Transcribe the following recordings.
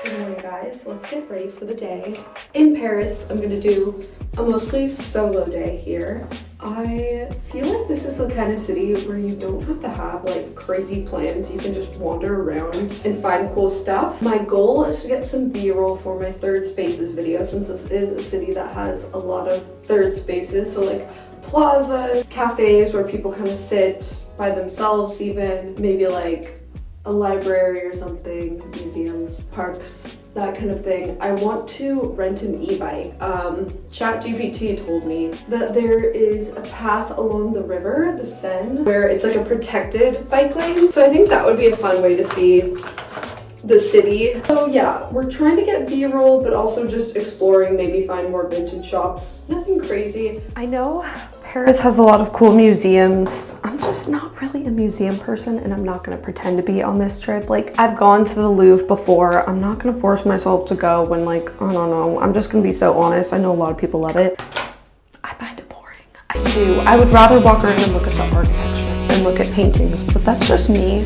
Good morning, guys. Let's get ready for the day. In Paris, I'm gonna do a mostly solo day here. I feel like this is the kind of city where you don't have to have like crazy plans. You can just wander around and find cool stuff. My goal is to get some B-roll for my third spaces video, since this is a city that has a lot of third spaces. So like plaza, cafes where people kind of sit by themselves, even maybe like a library or something, museums, parks, that kind of thing. I want to rent an e-bike. ChatGPT told me that there is a path along the river, the Seine, where it's like a protected bike lane. So I think that would be a fun way to see the city. So yeah, we're trying to get B-roll, but also just exploring, maybe find more vintage shops. Nothing crazy. I know Paris has a lot of cool museums. I'm just not really a museum person, and I'm not gonna pretend to be on this trip. Like, I've gone to the Louvre before. I'm not gonna force myself to go when, like, I don't know. I'm just gonna be so honest. I know a lot of people love it. I find it boring. I do. I would rather walk around and look at the architecture and look at paintings, but that's just me.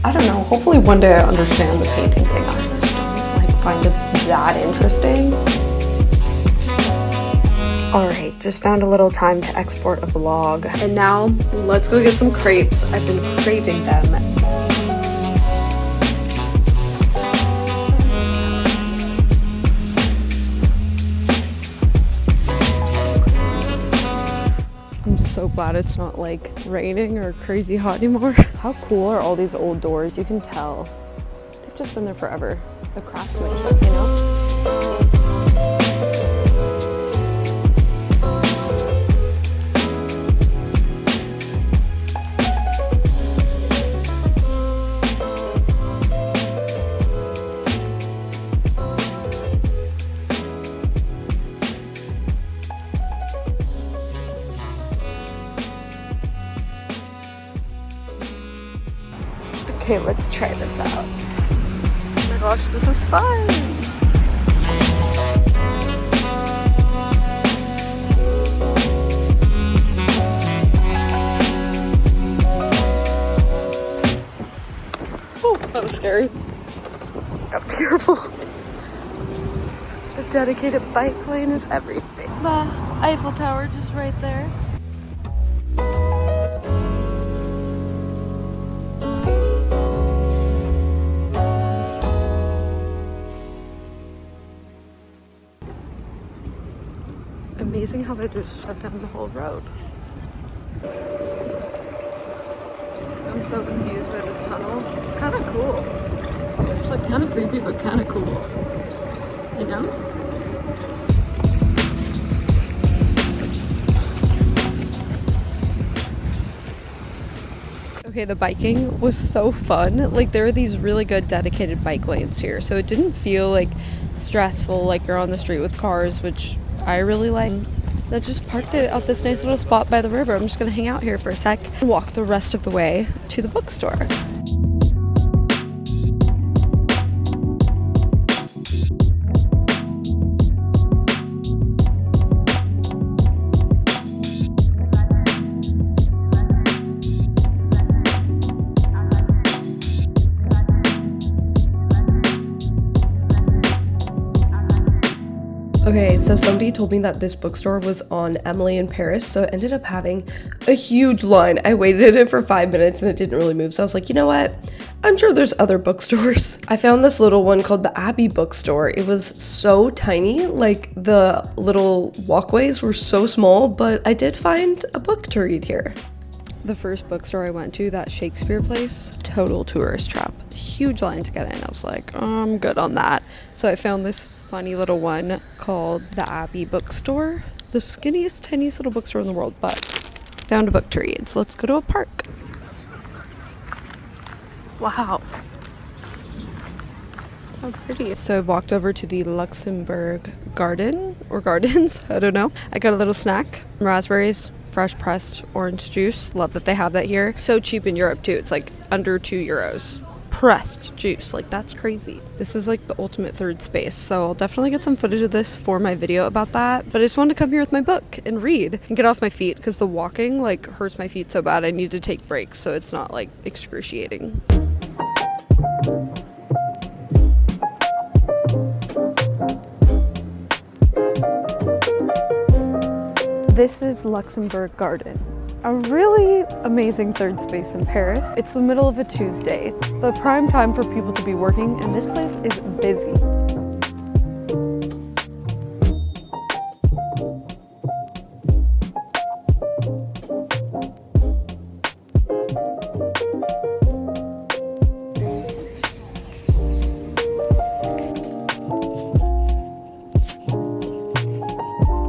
I don't know. Hopefully one day I understand the painting thing. I just don't, like, find it that interesting. Alright, just found a little time to export a vlog. And now, let's go get some crepes. I've been craving them. I'm so glad it's not like raining or crazy hot anymore. How cool are all these old doors? You can tell. They've just been there forever. The craftsmanship, you know? Okay, let's try this out. Oh my gosh, this is fun! Oh, that was scary. Gotta be careful. The dedicated bike lane is everything. The Eiffel Tower just right there. Amazing how they just shut down the whole road. I'm so confused by this tunnel. It's kind of cool. It's like kind of creepy, but kind of cool. You know? Okay, the biking was so fun. Like, there are these really good dedicated bike lanes here, so it didn't feel like stressful like you're on the street with cars, which I really like. I just parked it at this nice little spot by the river. I'm just gonna hang out here for a sec and walk the rest of the way to the bookstore. Okay, so somebody told me that this bookstore was on Emily in Paris, so it ended up having a huge line. I waited in it for 5 minutes and it didn't really move, so I was like, you know what? I'm sure there's other bookstores. I found this little one called the Abbey bookstore. It was so tiny, like the little walkways were so small, but I did find a book to read here. The first bookstore I went to, that Shakespeare place, total tourist trap. Huge line to get in. I was like, oh, I'm good on that. So I found this funny little one called the Abbey bookstore. The skinniest, tiniest little bookstore in the world, but found a book to read. So let's go to a park. Wow. How pretty. So I've walked over to the Luxembourg garden, or gardens, I don't know. I got a little snack, raspberries, fresh pressed orange juice. Love that they have that here. So cheap in Europe too. It's like under €2. Pressed juice, like that's crazy. This is like the ultimate third space, so I'll definitely get some footage of this for my video about that. But I just wanted to come here with my book and read and get off my feet, because the walking like hurts my feet so bad. I need to take breaks so it's not like excruciating. This is Luxembourg Garden, a really amazing third space in Paris. It's the middle of a Tuesday, the prime time for people to be working, and this place is busy.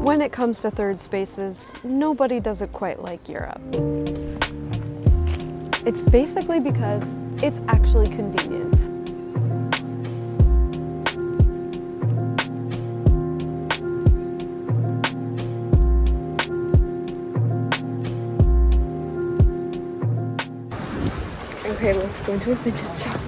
When it comes to third spaces, nobody does it quite like Europe. It's basically because it's actually convenient. Okay, let's go into a vintage shop.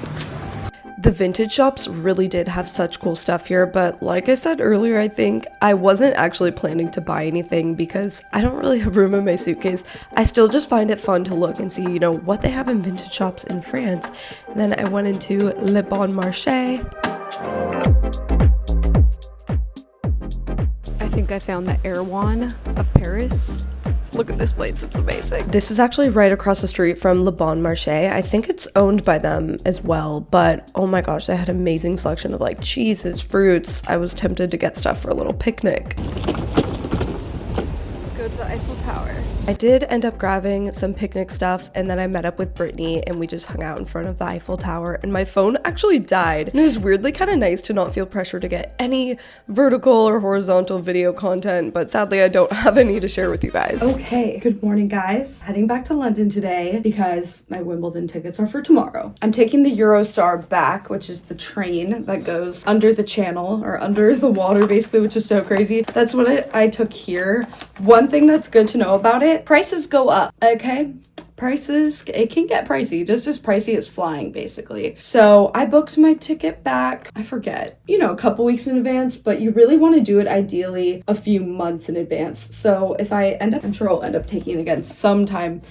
The vintage shops really did have such cool stuff here, but like I said earlier, I think I wasn't actually planning to buy anything because I don't really have room in my suitcase. I still just find it fun to look and see, you know, what they have in vintage shops in France. And then I went into Le Bon Marché. I think I found the Erewhon of Paris. Look at this place, it's amazing. This is actually right across the street from Le Bon Marché. I think it's owned by them as well, but oh my gosh, they had an amazing selection of like cheeses, fruits. I was tempted to get stuff for a little picnic. Let's go to the Eiffel Tower. I did end up grabbing some picnic stuff, and then I met up with Brittany and we just hung out in front of the Eiffel Tower, and my phone actually died. And it was weirdly kind of nice to not feel pressure to get any vertical or horizontal video content, but sadly I don't have any to share with you guys. Okay, good morning guys. Heading back to London today because my Wimbledon tickets are for tomorrow. I'm taking the Eurostar back, which is the train that goes under the channel or under the water basically, which is so crazy. That's what I took here. One thing that's good to know about it, prices go up, okay? Prices, it can get pricey, just as pricey as flying basically. So I booked my ticket back, I forget, you know, a couple weeks in advance, but you really want to do it ideally a few months in advance. So if I end up, I'm sure I'll end up taking it again sometime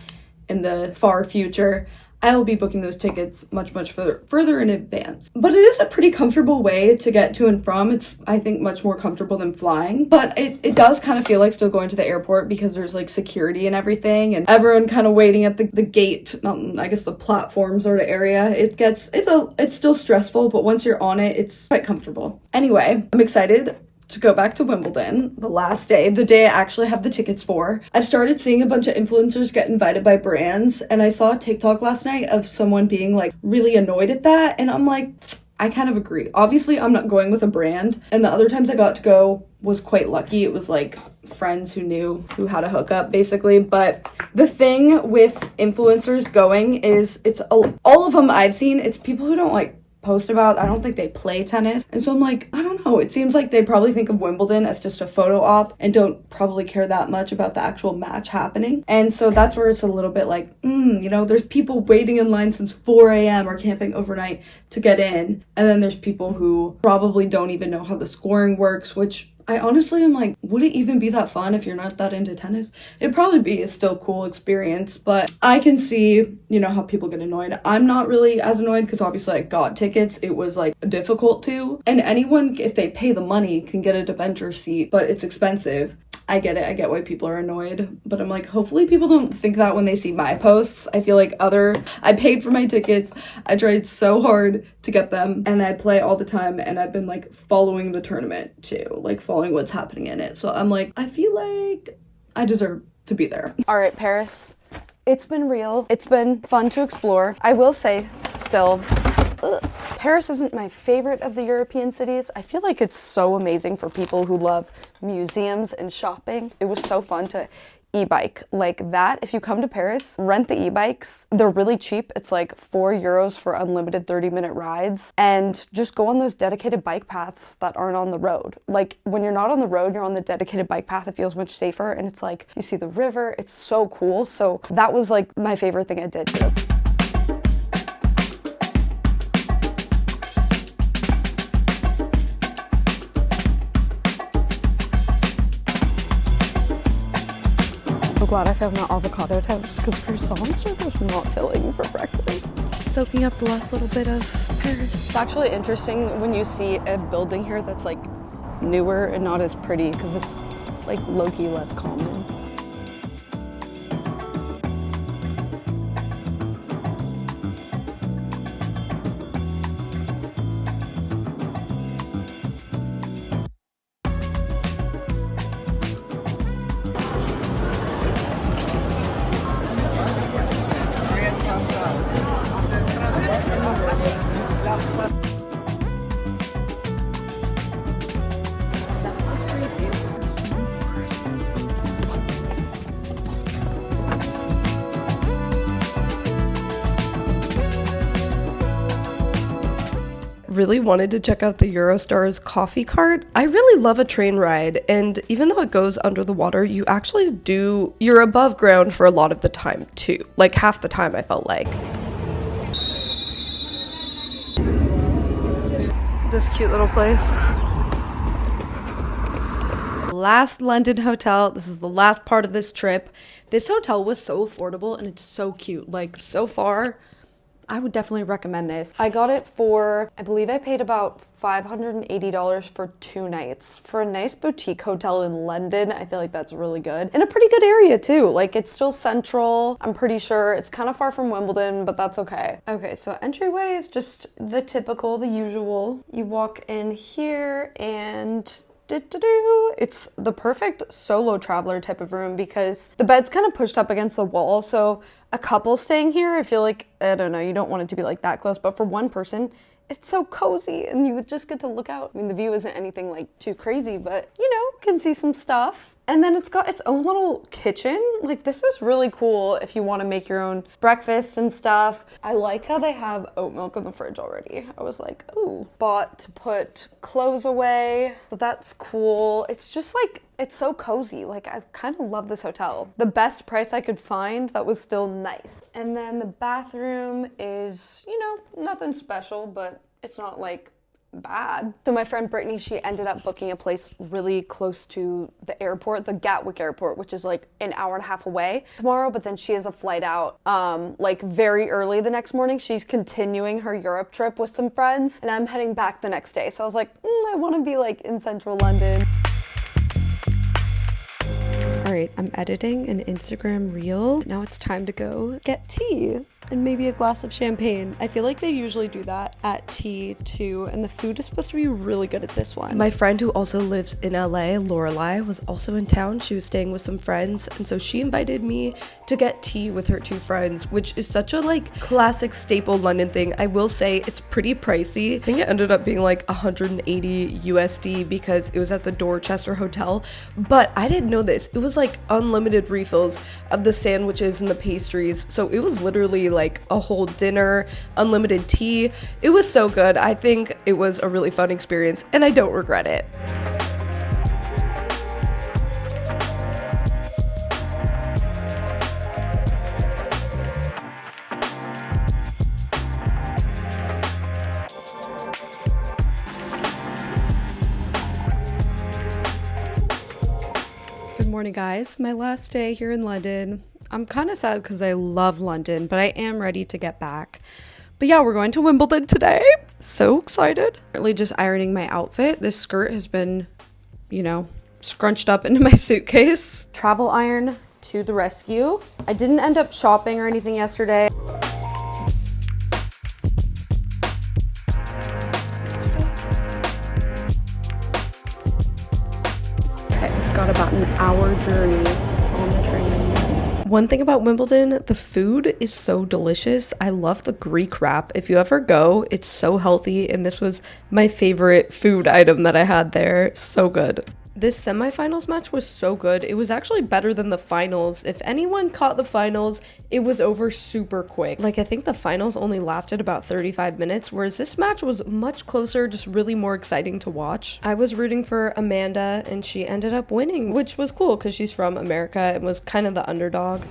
in the far future, I will be booking those tickets much further in advance. But it is a pretty comfortable way to get to and from. It's, I think, much more comfortable than flying. But it does kind of feel like still going to the airport because there's like security and everything, and everyone kind of waiting at the gate, I guess the platform sort of area. It's still stressful, but once you're on it, it's quite comfortable. Anyway, I'm excited to go back to Wimbledon, the last day, the day I actually have the tickets for. I've started seeing a bunch of influencers get invited by brands, and I saw a TikTok last night of someone being like really annoyed at that, and I'm like, I kind of agree. Obviously, I'm not going with a brand, and the other times I got to go was quite lucky. It was like friends who had a hookup basically. But the thing with influencers going is it's all of them I've seen, it's people who don't like post about. I don't think they play tennis, and so I'm like, I don't know, it seems like they probably think of Wimbledon as just a photo op and don't probably care that much about the actual match happening. And so that's where it's a little bit like, you know, there's people waiting in line since 4 a.m. or camping overnight to get in, and then there's people who probably don't even know how the scoring works, which I honestly am like, would it even be that fun if you're not that into tennis? It'd probably be a still cool experience, but I can see, you know, how people get annoyed. I'm not really as annoyed because obviously I got tickets. It was like difficult to, and anyone, if they pay the money, can get a debenture seat, but it's expensive. I get it. I get why people are annoyed, but I'm like, hopefully people don't think that when they see my posts. I feel like I paid for my tickets. I tried so hard to get them, and I play all the time, and I've been like following the tournament too, like following what's happening in it. So I'm like, I feel like I deserve to be there. All right, Paris. It's been real. It's been fun to explore. I will say still, Paris isn't my favorite of the European cities. I feel like it's so amazing for people who love museums and shopping. It was so fun to e-bike like that. If you come to Paris, rent the e-bikes. They're really cheap. It's like €4 for unlimited 30-minute rides, and just go on those dedicated bike paths that aren't on the road. Like when you're not on the road, you're on the dedicated bike path. It feels much safer, and it's like you see the river. It's so cool. So that was like my favorite thing I did here. So glad I found that avocado toast because croissants are just not filling for breakfast. Soaking up the last little bit of Paris. It's actually interesting when you see a building here that's like newer and not as pretty because it's like low-key less common. Really wanted to check out the Eurostar's coffee cart. I really love a train ride, and even though it goes under the water, you're above ground for a lot of the time too. Like half the time I felt like. This cute little place. Last London hotel. This is the last part of this trip. This hotel was so affordable and it's so cute. Like so far, I would definitely recommend this. I got it for, I believe I paid about $580 for 2 nights. For a nice boutique hotel in London, I feel like that's really good. In a pretty good area too. Like it's still central, I'm pretty sure. It's kind of far from Wimbledon, but that's okay. Okay, so entryway is just the typical, the usual. You walk in here and it's the perfect solo traveler type of room because the bed's kind of pushed up against the wall. So a couple staying here, I feel like, I don't know, you don't want it to be like that close, but for one person, it's so cozy and you just get to look out. I mean, the view isn't anything like too crazy, but you know, can see some stuff. And then it's got its own little kitchen. Like this is really cool if you want to make your own breakfast and stuff. I like how they have oat milk in the fridge already. I was like, ooh. Bought to put clothes away. So that's cool. It's just like, it's so cozy. Like I kind of love this hotel. The best price I could find that was still nice. And then the bathroom is, you know, nothing special, but it's not like bad. So my friend Brittany, she ended up booking a place really close to the airport, the Gatwick airport, which is like an hour and a half away tomorrow, but then she has a flight out like very early the next morning. She's continuing her Europe trip with some friends and I'm heading back the next day. So I was like, I want to be like in central London. All right, I'm editing an Instagram reel. Now it's time to go get tea and maybe a glass of champagne. I feel like they usually do that at tea too, and the food is supposed to be really good at this one. My friend who also lives in LA, Lorelai, was also in town. She was staying with some friends, and so she invited me to get tea with her 2 friends, which is such a like classic staple London thing. I will say it's pretty pricey. I think it ended up being like 180 USD because it was at the Dorchester hotel, but I didn't know this. It was like unlimited refills of the sandwiches and the pastries, so it was literally like a whole dinner, unlimited tea. It was so good. I think it was a really fun experience and I don't regret it. Good morning, guys. My last day here in London. I'm kind of sad because I love London, but I am ready to get back. But yeah, we're going to Wimbledon today. So excited. Currently just ironing my outfit. This skirt has been, you know, scrunched up into my suitcase. Travel iron to the rescue. I didn't end up shopping or anything yesterday. Okay, got about an hour journey on the train. One thing about Wimbledon, the food is so delicious. I love the Greek wrap. If you ever go, it's so healthy, and this was my favorite food item that I had there. So good. This semifinals match was so good. It was actually better than the finals. If anyone caught the finals, it was over super quick. Like, I think the finals only lasted about 35 minutes, whereas this match was much closer, just really more exciting to watch. I was rooting for Amanda, and she ended up winning, which was cool because she's from America and was kind of the underdog.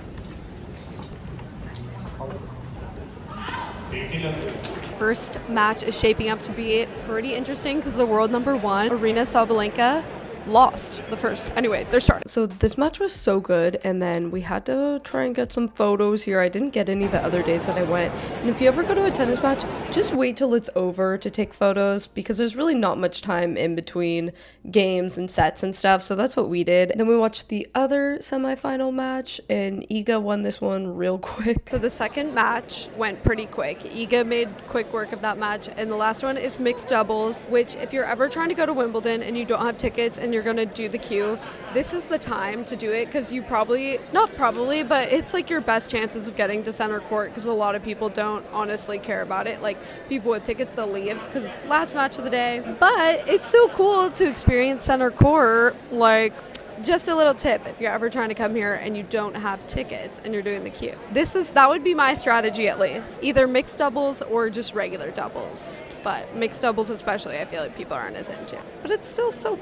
First match is shaping up to be pretty interesting because the world number 1, Aryna Sabalenka, lost the first. Anyway, they're starting. So this match was so good, and then we had to try and get some photos here. I didn't get any the other days that I went. And if you ever go to a tennis match, just wait till it's over to take photos because there's really not much time in between games and sets and stuff. So that's what we did. Then we watched the other semifinal match, and Iga won this one real quick. So the second match went pretty quick. Iga made quick work of that match, and the last one is mixed doubles, which if you're ever trying to go to Wimbledon and you don't have tickets and and you're gonna do the queue, this is the time to do it, because you but it's like your best chances of getting to center court, because a lot of people don't honestly care about it. Like, people with tickets, they'll leave because last match of the day. But it's so cool to experience center court. Like, just a little tip, if you're ever trying to come here and you don't have tickets and you're doing the queue, that would be my strategy, at least. Either mixed doubles or just regular doubles. But mixed doubles especially, I feel like people aren't as into. But it's still so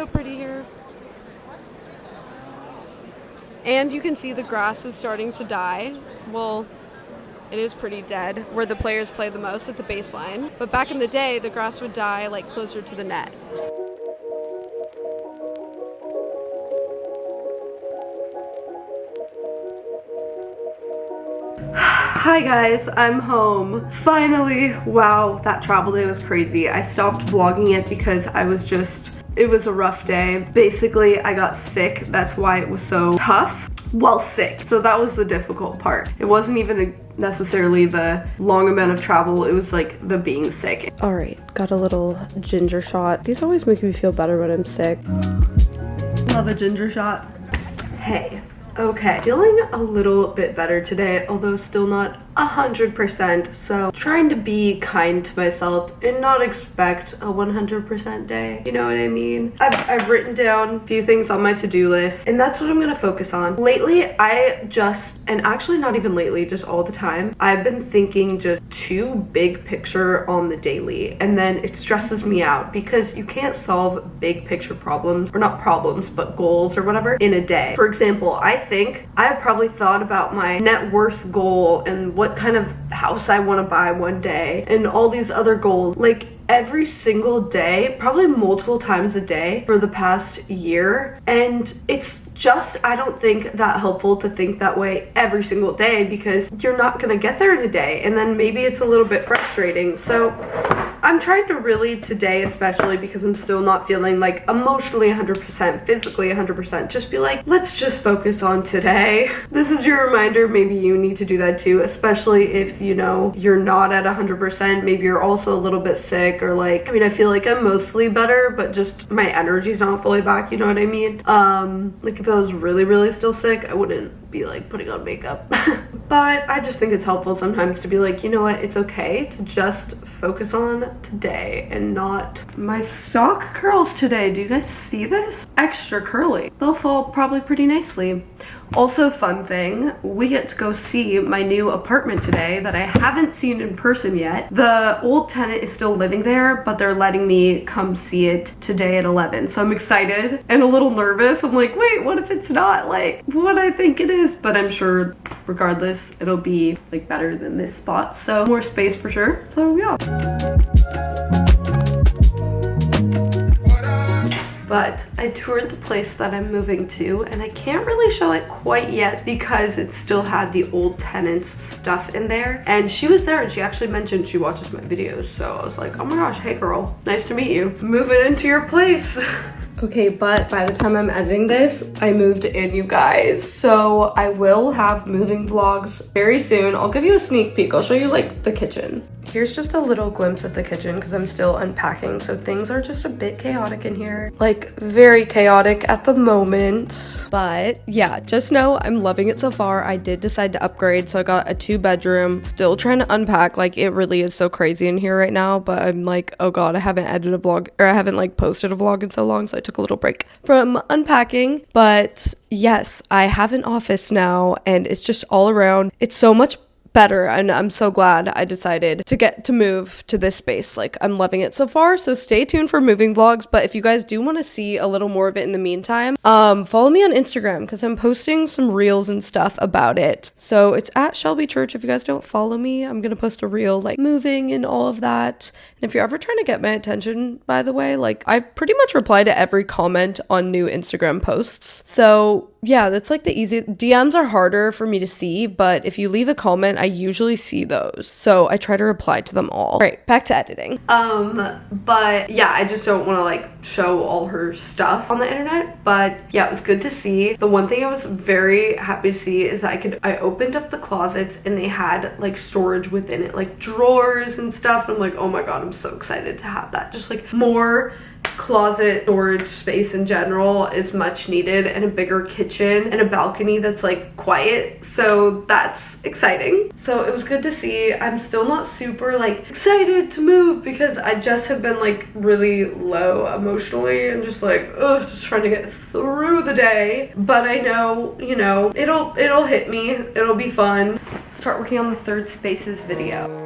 pretty here. And you can see the grass is starting to die. Well, it is pretty dead where the players play the most, at the baseline. But back in the day, the grass would die like closer to the net. Hi guys, I'm home. Finally. Wow, that travel day was crazy. I stopped vlogging it because it was a rough day. Basically, I got sick. That's why it was so tough. Well, sick. So that was the difficult part. It wasn't even necessarily the long amount of travel. It was like the being sick. All right, got a little ginger shot. These always make me feel better when I'm sick. Love a ginger shot. Hey. Okay, feeling a little bit better today, although still not 100%, so trying to be kind to myself and not expect a 100% day, you know what I mean? I've written down a few things on my to-do list, and that's what I'm gonna focus on. Lately, and actually not even lately, just all the time, I've been thinking just too big picture on the daily, and then it stresses me out because you can't solve big picture problems, or not problems, but goals or whatever, in a day. For example, I think I probably thought about my net worth goal and what kind of house I want to buy one day and all these other goals, like every single day, probably multiple times a day for the past year. And it's just, I don't think that helpful to think that way every single day, because you're not gonna get there in a day, and then maybe it's a little bit frustrating. So I'm trying to really today, especially because I'm still not feeling like emotionally 100%, physically 100%, just be like, let's just focus on today. This is your reminder. Maybe you need to do that too, especially if, you know, you're not at 100%. Maybe you're also a little bit sick, or like, I mean, I feel like I'm mostly better, but just my energy's not fully back, you know what I mean? Like if I was really, really still sick, I wouldn't be like putting on makeup. But I just think it's helpful sometimes to be like, you know what, it's okay to just focus on today and not. My sock curls today, do you guys see this? Extra curly. They'll fall probably pretty nicely. Also, fun thing, we get to go see my new apartment today that I haven't seen in person yet. The old tenant is still living there, but they're letting me come see it today at 11. So I'm excited and a little nervous. I'm like, wait, what if it's not like what I think it is? But I'm sure regardless, it'll be like better than this spot. So more space for sure. So yeah. But I toured the place that I'm moving to, and I can't really show it quite yet because it still had the old tenant's stuff in there. And she was there, and she actually mentioned she watches my videos. So I was like, oh my gosh, hey girl, nice to meet you. Moving into your place. Okay, but by the time I'm editing this, I moved in, you guys. So I will have moving vlogs very soon. I'll give you a sneak peek. I'll show you like the kitchen. Here's just a little glimpse of the kitchen because I'm still unpacking, so things are just a bit chaotic in here. Like, very chaotic at the moment. But yeah, just know I'm loving it so far. I did decide to upgrade, so I got a 2-bedroom. Still trying to unpack. Like, it really is so crazy in here right now, but I'm like, oh god, I haven't edited a vlog, or I haven't like posted a vlog in so long, so I took a little break from unpacking. But yes, I have an office now, and it's just all around. It's so much better, and I'm so glad I decided to move to this space. Like, I'm loving it so far, so stay tuned for moving vlogs. But if you guys do want to see a little more of it in the meantime, follow me on Instagram because I'm posting some reels and stuff about it. So it's at Shelby Church. If you guys don't follow me, I'm gonna post a reel like moving and all of that. And if you're ever trying to get my attention, by the way, like, I pretty much reply to every comment on new Instagram posts. So yeah, that's like the easy. DMs are harder for me to see, but if you leave a comment, I usually see those. So I try to reply to them all. All right, back to editing. But yeah, I just don't want to like show all her stuff on the internet. But yeah, it was good to see. The one thing I was very happy to see is that I opened up the closets and they had like storage within it, like drawers and stuff. And I'm like, oh my god, I'm so excited to have that. Just like more closet storage space in general is much needed, and a bigger kitchen and a balcony that's like quiet, so that's exciting. So it was good to see. I'm still not super like excited to move because I just have been like really low emotionally and just like just trying to get through the day, but I know, you know, it'll hit me, it'll be fun. Start working on the third spaces video.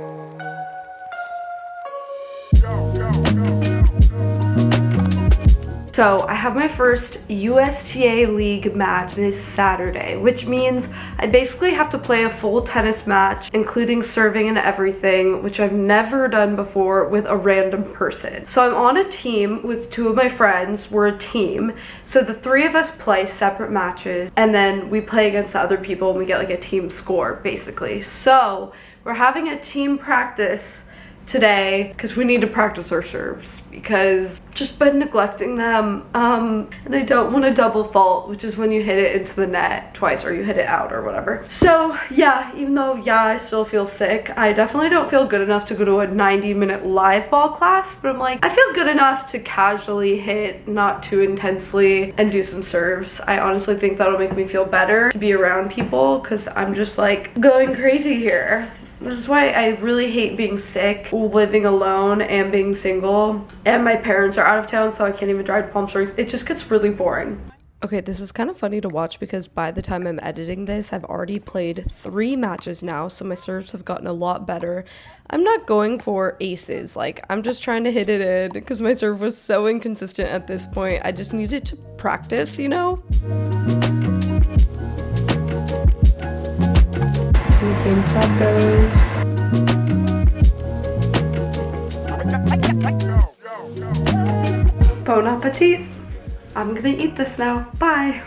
So I have my first USTA League match this Saturday, which means I basically have to play a full tennis match, including serving and everything, which I've never done before with a random person. So I'm on a team with two of my friends. We're a team. So the three of us play separate matches, and then we play against other people and we get like a team score, basically. So we're having a team practice today because we need to practice our serves because just been neglecting them, and I don't want to double fault, which is when you hit it into the net twice or you hit it out or whatever. So yeah, even though I still feel sick, I definitely don't feel good enough to go to a 90-minute live ball class, but I'm like, I feel good enough to casually hit, not too intensely, and do some serves. I honestly think that'll make me feel better to be around people because I'm just like going crazy here. This is why I really hate being sick, living alone, and being single. And my parents are out of town, so I can't even drive to Palm Springs. It just gets really boring. Okay, this is kind of funny to watch because by the time I'm editing this, I've already played 3 matches now, so my serves have gotten a lot better. I'm not going for aces, like, I'm just trying to hit it in because my serve was so inconsistent at this point. I just needed to practice, you know? Making tacos. Bon appetit. I'm gonna eat this now. Bye.